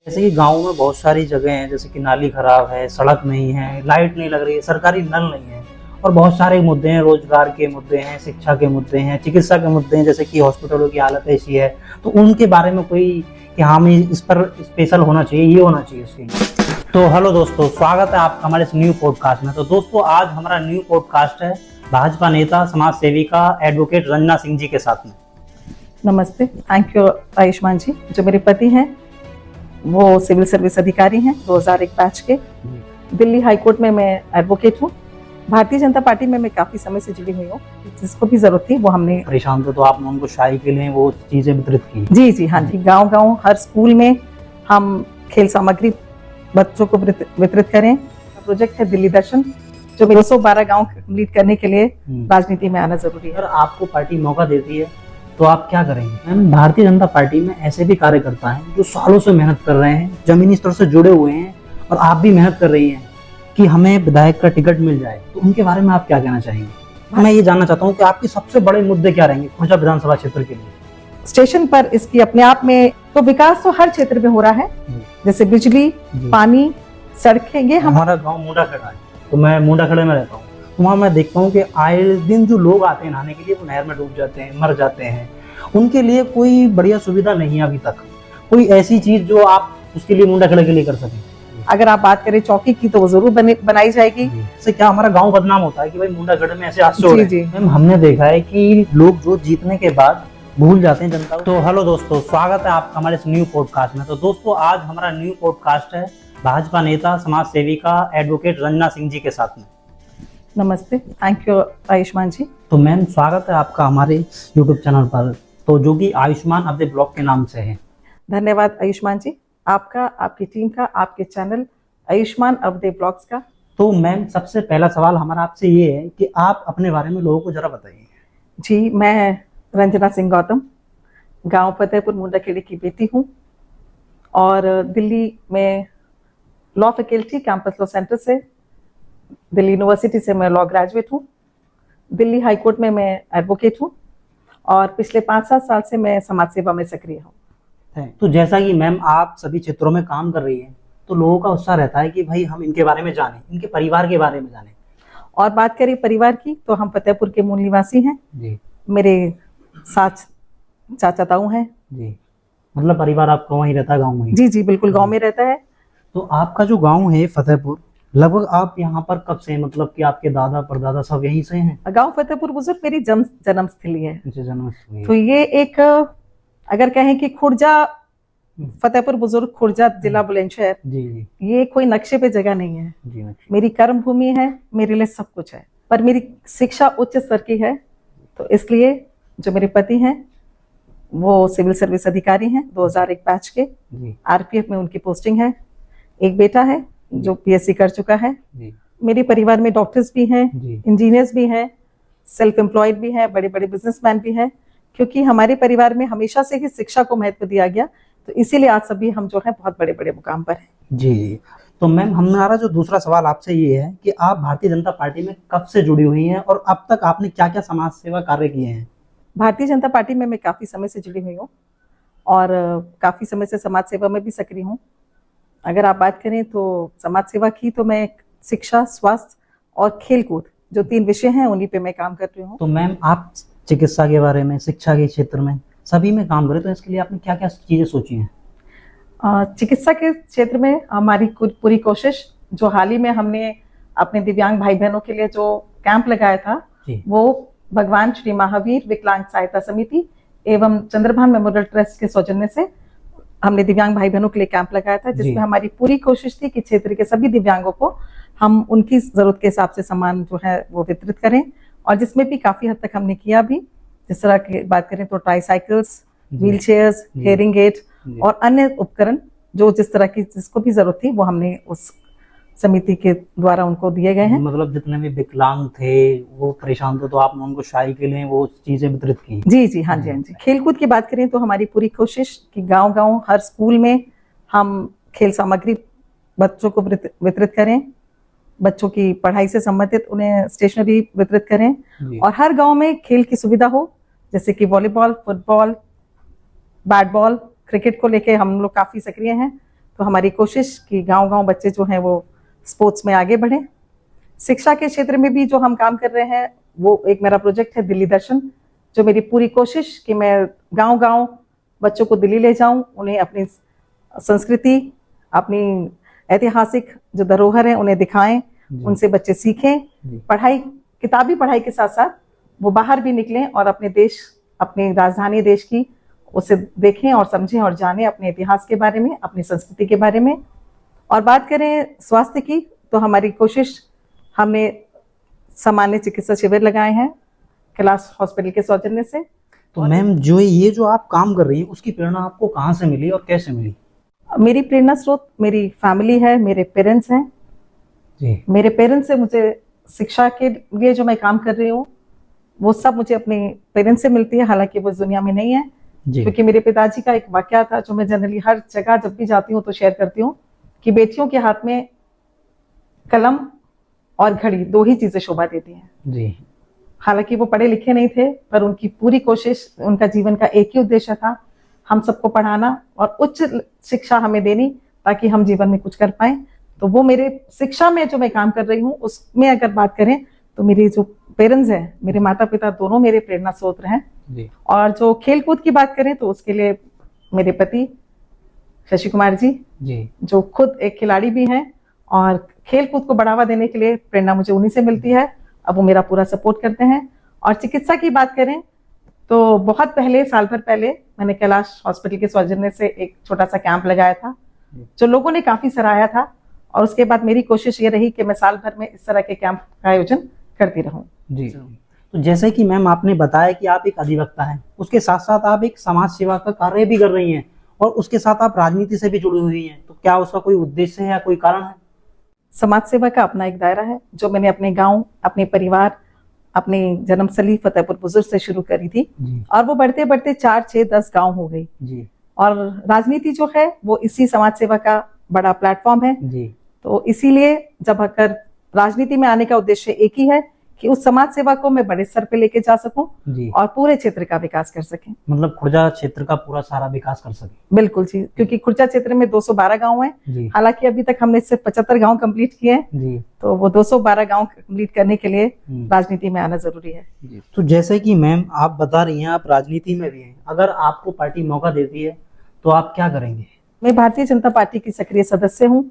जैसे कि गाँव में बहुत सारी जगह हैं, जैसे कि नाली खराब है, सड़क नहीं है, लाइट नहीं लग रही है, सरकारी नल नहीं है और बहुत सारे मुद्दे हैं, रोजगार के मुद्दे हैं, शिक्षा के मुद्दे हैं, चिकित्सा के मुद्दे हैं, जैसे कि हॉस्पिटलों की हालत ऐसी है। तो उनके बारे में कोई कि हाँ हमें इस पर स्पेशल होना चाहिए, ये होना चाहिए उसके लिए। तो हेलो दोस्तों, स्वागत है आपका हमारे इस न्यू पॉडकास्ट में। तो दोस्तों आज हमारा न्यू पॉडकास्ट है भाजपा नेता समाज सेविका एडवोकेट रंजना सिंह जी के साथ में। नमस्ते, थैंक यू आयुष्मान जी। जो मेरे पति हैं वो सिविल सर्विस अधिकारी हैं 2001 बैच के। दिल्ली हाई कोर्ट में मैं एडवोकेट हूँ। भारतीय जनता पार्टी में मैं काफी समय से जुड़ी हुई हूँ। जिसको भी जरूरत थी वो हमने परेशान थे तो आपने उनको शाही के लिए वो चीजें वितरित की। जी हाँ जी, गांव हर स्कूल में हम खेल सामग्री बच्चों को वितरित करें। प्रोजेक्ट है दिल्ली दर्शन, जो 212 गाँव कंप्लीट करने के लिए राजनीति में आना जरूरी है। अगर आपको पार्टी मौका देती है तो आप क्या करेंगे? मैम, भारतीय जनता पार्टी में ऐसे भी कार्यकर्ता हैं जो सालों से मेहनत कर रहे हैं, जमीनी स्तर से जुड़े हुए हैं और आप भी मेहनत कर रही हैं कि हमें विधायक का टिकट मिल जाए, तो उनके बारे में आप क्या कहना चाहेंगे? मैं ये जानना चाहता हूँ कि आपके सबसे बड़े मुद्दे क्या रहेंगे खुर्जा विधानसभा क्षेत्र के लिए। स्टेशन पर इसकी अपने आप में तो विकास तो हर क्षेत्र में हो रहा है, जैसे बिजली, पानी, सड़कें। ये हमारा गाँव मुंडाखेड़ा है, तो मैं मुंडाखेड़े में रहता हूँ। वहाँ मैं देखता हूँ कि आए दिन जो लोग आते हैं नहाने के लिए वो नहर में डूब जाते हैं, मर जाते हैं। उनके लिए कोई बढ़िया सुविधा नहीं है अभी तक। कोई ऐसी चीज जो आप उसके लिए मुंडाखेड़े के लिए कर सकें। अगर आप बात करें चौकी की तो वो जरूर बनाई जाएगी। इससे क्या हमारा गांव बदनाम होता है कि भाई मुंडाखेड़े में ऐसे हादसे हो रहे हैं। मैम, हमने देखा है कि लोग जो जीतने के बाद भूल जाते हैं जनता को। तो हेलो दोस्तों, स्वागत है आपका हमारे इस न्यू पॉडकास्ट में। तो दोस्तों आज हमारा न्यू पॉडकास्ट है भाजपा नेता समाज सेविका एडवोकेट रंजना सिंह जी के साथ में। नमस्ते, थैंक यू आयुष्मान जी। तो मैम, स्वागत है आपका हमारे यूट्यूब चैनल पर, तो जो कि आयुष्मान अब ब्लॉग के नाम से है। धन्यवाद आयुष्मान जी, आपका, आपकी टीम का, आपके चैनल आयुष्मान अवधे ब्लॉग्स का। तो मैम, सबसे पहला सवाल हमारा आपसे ये है कि आप अपने बारे में लोगों को जरा बताइए। जी, मैं रंजना सिंह गौतम, गांव फतेहपुर मुंडाखेड़ी की बेटी हूँ और दिल्ली में law faculty campus law centre से, दिल्ली यूनिवर्सिटी से मैं लॉ ग्रेजुएट हूँ। दिल्ली हाई कोर्ट में मैं एडवोकेट हूँ और पिछले 5-7 साल से मैं समाज सेवा में सक्रिय हूँ। तो जैसा कि मैम आप सभी क्षेत्रों में काम कर रही हैं, तो लोगों का उत्साह रहता है कि भाई हम इनके बारे में जानें, इनके परिवार के बारे में जानें। और बात करें परिवार की तो हम फतेहपुर के मूल निवासी हैं जी। मेरे 7 चाचा ताऊ हैं जी। मतलब परिवार आपका वहीं रहता है, गाँव में? जी बिल्कुल, गाँव में रहता है। तो आपका जो गाँव है फतेहपुर, लगभग आप यहाँ पर कब से, मतलब कि आपके दादा परदादा सब यहीं से हैं? गांव फतेहपुर बुजुर्ग मेरी जन्मस्थली है। जन्मस्थली। तो ये एक, अगर कहें कि खुर्जा, फतेहपुर बुजुर्ग खुर्जा, जिला बुलंदशहर, जी, ये कोई नक्शे पे जगह नहीं है जी। मेरी कर्म भूमि है, मेरे लिए सब कुछ है। पर मेरी शिक्षा उच्च स्तर की है, तो इसलिए जो मेरे पति हैं वो सिविल सर्विस अधिकारी हैं 2001 बैच के। आरपीएफ में उनकी पोस्टिंग है। एक बेटा है जो पीएससी कर चुका है। मेरे परिवार में डॉक्टर्स भी हैं, इंजीनियर्स भी हैं, सेल्फ एम्प्लॉयड भी हैं, बड़े बड़े बिजनेसमैन भी हैं, क्योंकि हमारे परिवार में हमेशा से ही शिक्षा को महत्व दिया गया। तो इसीलिए आज सभी हम जो है बहुत बड़े बड़े मुकाम पर हैं। जी। तो मैम, हमारा जो दूसरा सवाल आपसे ये है कि आप भारतीय जनता पार्टी में कब से जुड़ी हुई हैं और अब तक आपने क्या क्या समाज सेवा कार्य किए हैं? भारतीय जनता पार्टी में मैं काफी समय से जुड़ी हुई हूँ और काफी समय से समाज सेवा में भी सक्रिय हूँ। अगर आप बात करें तो समाज सेवा की तो मैं शिक्षा, स्वास्थ्य और खेलकूद, जो 3 विषय हैं, उन्हीं पे मैं काम कर रही हूँ। तो मैम, आप चिकित्सा के बारे में, शिक्षा के क्षेत्र में, सभी में काम करें, तो इसके लिए आपने क्या क्या चीजें सोची हैं? चिकित्सा के क्षेत्र में हमारी पूरी कोशिश, जो हाल ही में हमने अपने दिव्यांग भाई बहनों के लिए जो कैंप लगाया था, वो भगवान श्री महावीर विकलांग सहायता समिति एवं चंद्रभान मेमोरियल ट्रस्ट के सौजन्य से हमने दिव्यांग भाई बहनों के लिए कैंप लगाया था, जिसमें हमारी पूरी कोशिश थी कि क्षेत्र के सभी दिव्यांगों को हम उनकी जरूरत के हिसाब से सामान जो है वो वितरित करें, और जिसमें भी काफी हद तक हमने किया भी। जिस तरह की बात करें तो tricycles, wheel chairs, hearing aid और अन्य उपकरण जो जिस तरह की जिसको भी जरूरत थी वो हमने उस समिति के द्वारा उनको दिए गए हैं। मतलब जितने भी विकलांग थे, वो परेशान थे, तो आपने उनको शाही के लिए वो चीजें वितरित की? जी हाँ जी। खेलकूद की बात करें तो हमारी पूरी कोशिश कि गांव हर स्कूल में हम खेल सामग्री बच्चों को वितरित करें, बच्चों की पढ़ाई से संबंधित उन्हें स्टेशनरी वितरित करें, और हर गांव में खेल की सुविधा हो, जैसे कि volleyball, football, bat ball, cricket को लेके हम लोग काफी सक्रिय हैं। तो हमारी कोशिश कि गांव-गांव बच्चे जो हैं वो स्पोर्ट्स में आगे बढ़ें। शिक्षा के क्षेत्र में भी जो हम काम कर रहे हैं वो एक मेरा प्रोजेक्ट है दिल्ली दर्शन, जो मेरी पूरी कोशिश कि मैं गांव-गांव बच्चों को दिल्ली ले जाऊं, उन्हें अपनी संस्कृति, अपनी ऐतिहासिक जो धरोहर है उन्हें दिखाएं, उनसे बच्चे सीखें, पढ़ाई, किताबी पढ़ाई के साथ साथ वो बाहर भी निकलें और अपने देश, अपनी राजधानी देश की उसे देखें और समझें और जानें अपने इतिहास के बारे में, अपनी संस्कृति के बारे में। और बात करें स्वास्थ्य की, तो हमारी कोशिश, हमने सामान्य चिकित्सा शिविर लगाए हैं कैलाश हॉस्पिटल के सौजन्य से। तो मैम जो ये जो आप काम कर रही हैं उसकी प्रेरणा आपको कहाँ से मिली और कैसे मिली? मेरी प्रेरणा स्रोत मेरी फैमिली है, मेरे पेरेंट्स हैं जी। मेरे पेरेंट्स से मुझे शिक्षा के लिए जो मैं काम कर रही हूँ वो सब मुझे अपने पेरेंट्स से मिलती है, हालांकि वो इस दुनिया में नहीं है जी। क्योंकि मेरे पिताजी का एक वाकया था जो मैं जनरली हर जगह जब भी जाती हूँ तो शेयर करती हूँ कि बेटियों के हाथ में कलम और घड़ी, दो ही चीजें शोभा देती हैं जी। हालांकि वो पढ़े लिखे नहीं थे, पर उनकी पूरी कोशिश, उनका जीवन का एक ही उद्देश्य था, हम सबको पढ़ाना और उच्च शिक्षा हमें देनी ताकि हम जीवन में कुछ कर पाए। तो वो मेरे शिक्षा में जो मैं काम कर रही हूँ उसमें अगर बात करें तो मेरे जो पेरेंट्स हैं, मेरे माता पिता दोनों मेरे प्रेरणा स्रोत हैं जी। और जो खेल कूद की बात करें तो उसके लिए मेरे पति शशि कुमार जी जो खुद एक खिलाड़ी भी हैं और खेल कूद को बढ़ावा देने के लिए प्रेरणा मुझे उन्हीं से मिलती है। अब वो मेरा पूरा सपोर्ट करते हैं। और चिकित्सा की बात करें तो बहुत पहले, साल भर पहले मैंने कैलाश हॉस्पिटल के सौजन्य से एक छोटा सा कैंप लगाया था जो लोगों ने काफी सराहा था। और उसके बाद मेरी कोशिश ये रही कि मैं साल भर में इस तरह के कैंप का आयोजन करती रहूं जी। तो जैसे कि मैम आपने बताया कि आप एक अधिवक्ता हैं, उसके साथ साथ आप एक समाज सेवा का कार्य भी कर रही हैं और उसके साथ आप राजनीति से भी जुड़ी हुई हैं, तो क्या उसका कोई उद्देश्य है या कोई कारण है? समाज सेवा का अपना एक दायरा है जो मैंने अपने गांव, अपने परिवार, अपने जन्मस्थली फतेहपुर बुजुर्ग से शुरू करी थी और वो बढ़ते बढ़ते 4, 6, 10 गांव हो गई जी। और राजनीति जो है वो इसी समाज सेवा का बड़ा प्लेटफॉर्म है जी। तो इसीलिए जब अगर राजनीति में आने का उद्देश्य एक ही है कि उस समाज सेवा को मैं बड़े स्तर पे लेके जा सकूं और पूरे क्षेत्र का विकास कर सकें, मतलब खुर्जा क्षेत्र का पूरा सारा विकास कर सके। बिल्कुल जी, क्योंकि खुर्जा क्षेत्र में 212 गांव हैं, हालांकि अभी तक हमने सिर्फ 75 गांव कंप्लीट किए हैं, तो वो 212 गांव कंप्लीट करने के लिए राजनीति में आना जरूरी है। तो जैसे कि मैम आप बता रही हैं आप राजनीति में भी हैं, अगर आपको पार्टी मौका देती है तो आप क्या करेंगे? मैं भारतीय जनता पार्टी की सक्रिय सदस्य हूँ।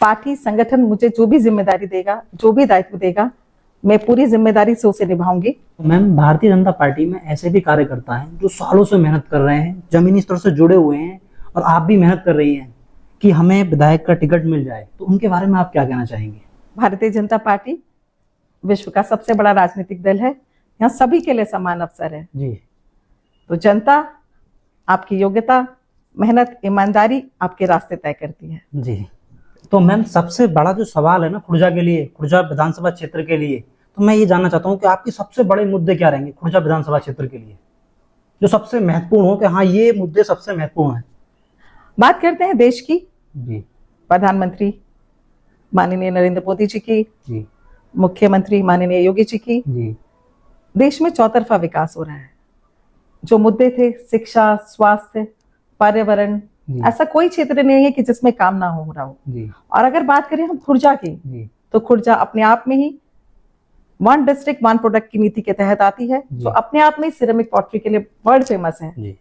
पार्टी संगठन मुझे जो भी जिम्मेदारी देगा, जो भी दायित्व देगा, मैं पूरी जिम्मेदारी से उसे निभाऊंगी। मैम भारतीय जनता पार्टी में ऐसे भी कार्यकर्ता हैं जो सालों से मेहनत कर रहे हैं, जमीनी स्तर से जुड़े हुए हैं और आप भी मेहनत कर रही हैं कि हमें विधायक का टिकट मिल जाए, तो उनके बारे में आप क्या कहना चाहेंगे? भारतीय जनता पार्टी विश्व का सबसे बड़ा राजनीतिक दल है, यहाँ सभी के लिए समान अवसर है जी। तो जनता आपकी योग्यता, मेहनत, ईमानदारी आपके रास्ते तय करती है जी। तो मैम सबसे बड़ा जो सवाल है ना खुर्जा के लिए, खुर्जा विधानसभा क्षेत्र के लिए, तो मैं ये जानना चाहता हूँ कि आपके सबसे बड़े मुद्दे क्या रहेंगे खुर्जा विधानसभा क्षेत्र के लिए, जो सबसे महत्वपूर्ण हो कि हाँ ये मुद्दे सबसे महत्वपूर्ण हैं? बात करते हैं देश की जी। प्रधानमंत्री माननीय नरेंद्र मोदी जी की जी, मुख्यमंत्री माननीय योगी जी की जी। देश में चौतरफा विकास हो रहा है। जो मुद्दे थे शिक्षा, स्वास्थ्य, पर्यावरण, ऐसा कोई क्षेत्र नहीं है कि जिसमें काम ना हो रहा हो जी। और अगर बात करें हम खुर्जा की जी, तो खुर्जा अपने आप में ही 1 डिस्ट्रिक्ट 1 प्रोडक्ट की नीति के तहत आती है, जो अपने आप में सिरेमिक पॉटरी के लिए वर्ल्ड फेमस है जी।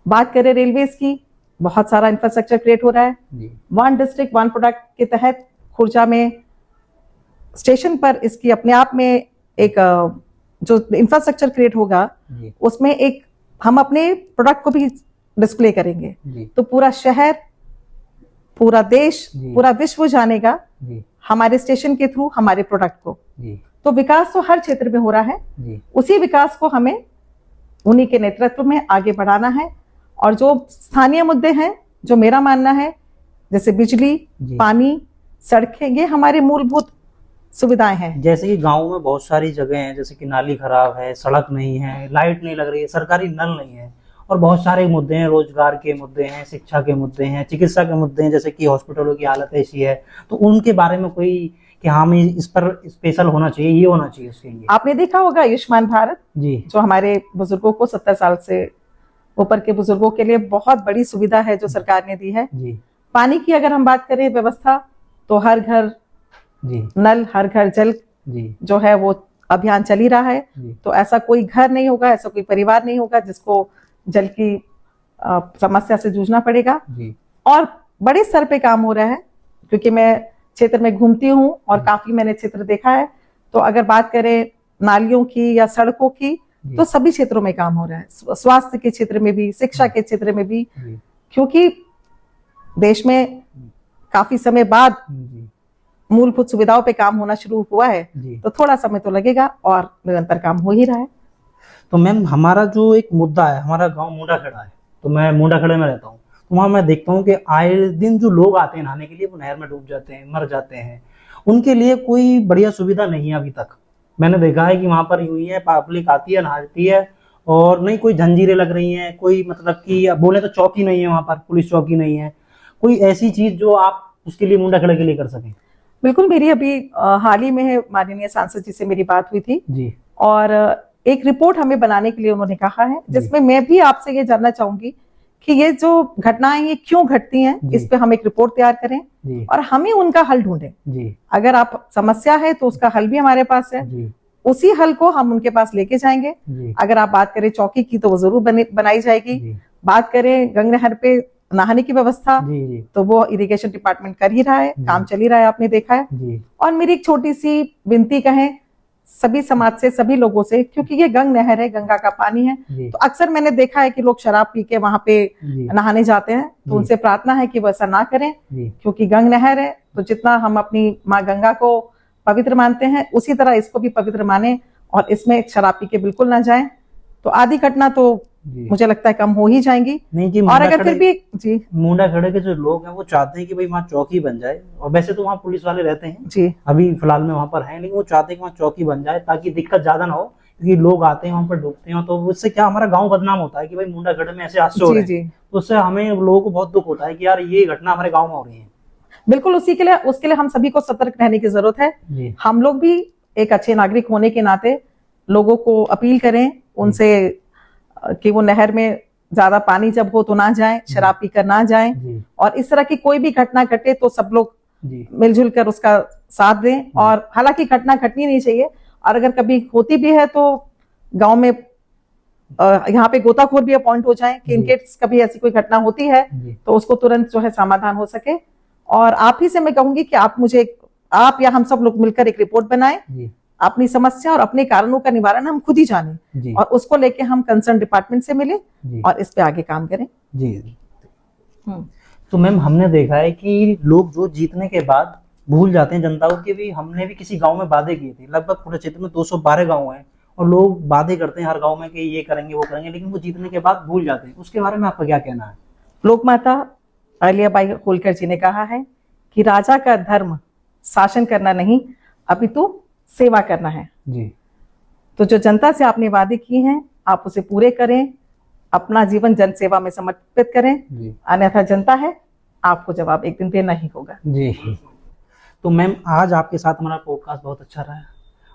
बात करें रेलवेज की, बहुत सारा इंफ्रास्ट्रक्चर क्रिएट हो रहा है जी। 1 डिस्ट्रिक्ट 1 प्रोडक्ट के तहत खुर्जा में स्टेशन पर इसकी अपने आप में एक जो इंफ्रास्ट्रक्चर क्रिएट होगा उसमें एक हम अपने प्रोडक्ट को भी डिस्प्ले करेंगे, तो पूरा शहर, पूरा देश, पूरा विश्व जानेगा हमारे स्टेशन के थ्रू हमारे प्रोडक्ट को। तो विकास तो हर क्षेत्र में हो रहा है, उसी विकास को हमें उन्हीं के नेतृत्व में आगे बढ़ाना है। और जो स्थानीय मुद्दे हैं, जो मेरा मानना है, जैसे बिजली, पानी, सड़कें, ये हमारे मूलभूत सुविधाएं हैं। जैसे कि गाँव में बहुत सारी जगह हैं, जैसे कि नाली खराब है, सड़क नहीं है, लाइट नहीं लग रही है, सरकारी नल नहीं है, और बहुत सारे मुद्दे हैं, रोजगार के मुद्दे हैं, शिक्षा के मुद्दे हैं, चिकित्सा के मुद्दे हैं, जैसे कि हॉस्पिटलों की हालत ऐसी है, तो उनके बारे में कोई कि हमें इस पर स्पेशल होना चाहिए, ये होना चाहिए उसके लिए? आपने देखा होगा आयुष्मान भारत जी, जो हमारे बुजुर्गों को 70 साल से ऊपर के बुजुर्गों के लिए बहुत बड़ी सुविधा है जो सरकार ने दी है। जी। पानी की अगर हम बात करें व्यवस्था, तो हर घर जी। नल, हर घर जल जी। जो है वो अभियान चल ही रहा है। तो ऐसा कोई घर नहीं होगा, ऐसा कोई परिवार नहीं होगा जिसको जल की समस्या से जूझना पड़ेगा। जी। और बड़े स्तर पे काम हो रहा है, क्योंकि मैं क्षेत्र में घूमती हूँ और काफी मैंने क्षेत्र देखा है। तो अगर बात करें नालियों की या सड़कों की, तो सभी क्षेत्रों में काम हो रहा है, स्वास्थ्य के क्षेत्र में भी, शिक्षा के क्षेत्र में भी, क्योंकि देश में काफी समय बाद मूलभूत सुविधाओं पे काम होना शुरू हुआ है। तो थोड़ा समय तो लगेगा और निरंतर काम हो ही रहा है। तो मैम हमारा जो एक मुद्दा है, हमारा गांव मुंडाखेड़ा है, तो मैं मुंडाखेड़े में रहता हूँ, तो वहाँ मैं देखता हूँ कि आए दिन जो लोग आते हैं नहाने के लिए वो नहर में डूब जाते हैं, मर जाते हैं। उनके लिए कोई बढ़िया सुविधा नहीं है अभी तक। मैंने देखा है कि वहाँ पर यूं ही है, पब्लिक आती है, नहाती है, और नहीं कोई जंजीरें लग रही हैं, कोई मतलब कि बोले तो चौकी नहीं है वहाँ पर, पुलिस चौकी नहीं है, कोई ऐसी चीज जो आप उसके लिए मुंडाखेड़े के लिए कर सकें। बिल्कुल, मेरी अभी हाल ही में माननीय सांसद जी से मेरी बात हुई थी जी। और एक रिपोर्ट हमें बनाने के लिए उन्होंने कहा है, जिसमें मैं भी आपसे ये जानना चाहूंगी कि ये जो घटनाएं ये क्यों घटती हैं, इस पे हम एक रिपोर्ट तैयार करें और हम ही उनका हल ढूंढें। अगर आप समस्या है तो उसका हल भी हमारे पास है, उसी हल को हम उनके पास लेके जाएंगे। अगर आप बात करें चौकी की तो वो जरूर बनाई जाएगी। बात करें गंग नहर पे नहाने की व्यवस्था, तो वो इरिगेशन डिपार्टमेंट कर ही रहा है, काम चल ही रहा है, आपने देखा है। और मेरी एक छोटी सी विनती कहें सभी समाज से, सभी लोगों से, क्योंकि ये गंग नहर है, गंगा का पानी है, तो अक्सर मैंने देखा है कि लोग शराब पी के वहां पे नहाने जाते हैं। तो उनसे प्रार्थना है कि वो ऐसा ना करें, क्योंकि गंग नहर है, तो जितना हम अपनी माँ गंगा को पवित्र मानते हैं उसी तरह इसको भी पवित्र माने और इसमें शराब पी के बिल्कुल ना जाएं। तो आधी घटना तो मुझे लगता है कम हो ही जाएंगी। नहीं जी, और अगर फिर भी जी मुंडाखेड़े के जो लोग हैं वो चाहते हैं कि भाई वहाँ चौकी बन जाए, और वैसे तो वहाँ पुलिस वाले रहते हैं जी, अभी फिलहाल में वहाँ पर हैं, लेकिन वो चाहते हैं कि वहाँ चौकी बन जाए ताकि दिक्कत ज्यादा ना हो, क्योंकि लोग आते हैं वहाँ पर डूबते हैं, तो उससे क्या हमारा गाँव बदनाम होता है कि भाई मुंडाखेड़े में ऐसे हादसे हो रहे हैं, तो उससे हमें लोगों को बहुत दुख होता है कि यार ये घटना हमारे गाँव में हो रही है। बिल्कुल, उसके लिए हम सभी को सतर्क रहने की जरूरत है। हम लोग भी एक अच्छे नागरिक होने के नाते लोगों को अपील करें उनसे कि वो नहर में ज्यादा पानी जब हो तो ना जाएं, शराब पीकर ना जाएं, और इस तरह की कोई भी घटना घटे तो सब लोग मिलजुल कर उसका साथ दें। और हालांकि घटना घटनी नहीं चाहिए, और अगर कभी होती भी है तो गांव में यहाँ पे गोताखोर भी अपॉइंट हो जाएं कि इनके कभी ऐसी कोई घटना होती है तो उसको तुरंत जो है समाधान हो सके। और आप ही से मैं कहूंगी कि आप या हम सब लोग मिलकर एक रिपोर्ट बनाएं, अपनी समस्या और अपने कारणों का निवारण हम खुद ही जानें और उसको लेके हम कंसर्न डिपार्टमेंट से मिले और इस पे आगे काम करें। जी। तो मैम हमने देखा है कि लोग जो जीतने के बाद भूल जाते हैं जनता को कि भी हमने भी किसी गांव में वादे किए थे। लगभग पूरे क्षेत्र में 212 गांव हैं और लोग वादे करते हैं हर गांव में कि ये करेंगे वो करेंगे, लेकिन वो जीतने के बाद भूल जाते हैं। उसके बारे में आपका क्या कहना है? लोकमाता अहिल्याबाई होलकर जी ने कहा है कि राजा का धर्म शासन करना नहीं अपितु सेवा करना है जी। तो जो जनता से आपने वादे किए हैं आप उसे पूरे करें, अपना जीवन जन सेवा में समर्पित करें, अन्यथा जनता है आपको जवाब एक दिन देना ही होगा। जी। तो मैम आज आपके साथ हमारा पॉडकास्ट बहुत अच्छा रहा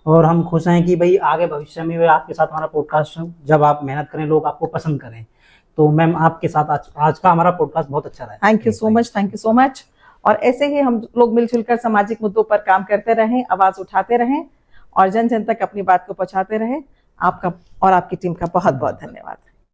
और हम खुश हैं कि भाई आगे भविष्य में आपके साथ हमारा पॉडकास्ट जब आप मेहनत करें लोग आपको पसंद करें। तो मैम आपके साथ आज का हमारा पॉडकास्ट बहुत अच्छा रहा। Thank you so much, thank you so much. और ऐसे ही हम लोग मिलजुल कर सामाजिक मुद्दों पर काम करते रहें, आवाज उठाते रहें और जन जन तक अपनी बात को पहुंचाते रहें। आपका और आपकी टीम का बहुत बहुत धन्यवाद।